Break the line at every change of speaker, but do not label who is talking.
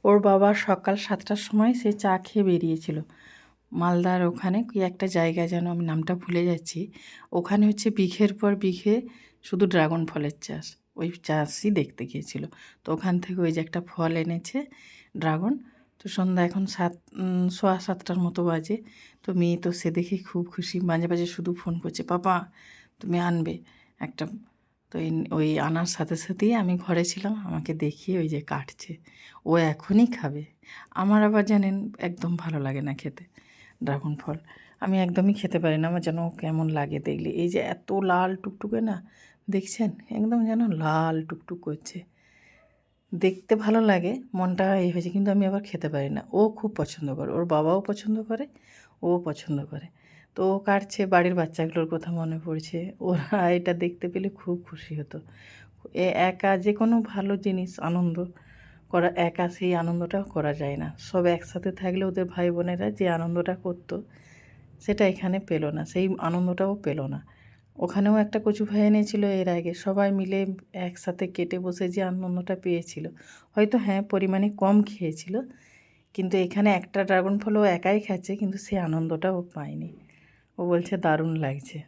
ওর বাবা সকাল 7টার সময় সে চা খেয়ে বেরিয়েছিল মালদার ওখানে কি একটা জায়গা যেন আমি নামটা ভুলে যাচ্ছি। ওখানে হচ্ছে বিঘের পর বিঘে শুধু ড্রাগন ফলের চাষ, ওই চাষই দেখতে গিয়েছিল। তো ওখান থেকে ওই যে একটা ফল এনেছে ড্রাগন। তো সন্ধ্যা এখন 7:15 মতো বাজে। তো মেয়ে তো সে দেখে খুব খুশি, মাঝে মাঝে শুধু ফোন করছে, পাপা তুমি আনবে একটা। তো ওই আনার সাথে সাথেই আমি ঘরে ছিলাম, আমাকে দেখিয়ে ওই যে কাটছে, ও এখনই খাবে। আমার আবার জানেন একদম ভালো লাগে না খেতে ড্রাগন ফল, আমি একদমই খেতে পারি না, আমার যেন কেমন লাগে দেখলে। এই যে এত লাল টুকটুকে না, দেখছেন একদম যেন লাল টুকটুক করছে, দেখতে ভালো লাগে, মনটা এই হয়েছে, কিন্তু আমি আবার খেতে পারি না। ও খুব পছন্দ করে, ওর বাবাও পছন্দ করে, ও পছন্দ করে। তো ও কাটছে, বাড়ির বাচ্চাগুলোর কথা মনে পড়ছে, ওরা এটা দেখতে পেলে খুব খুশি হতো। একা যে কোনো ভালো জিনিস আনন্দ করা, একা সেই আনন্দটা করা যায় না। সব একসাথে থাকলে ওদের ভাই বোনেরা যে আনন্দটা করতো সেটা এখানে পেলো না, সেই আনন্দটাও পেলো না। ওখানেও একটা কচু ভাই এনেছিল এর আগে, সবাই মিলে একসাথে কেটে বসে যে আনন্দটা পেয়েছিল, হয়তো হ্যাঁ পরিমাণে কম খেয়েছিল, কিন্তু এখানে একটা ড্রাগন ফল ও একাই খাচ্ছে, কিন্তু সেই আনন্দটা ও পায়নি। ও বলছে দারুণ লাগছে।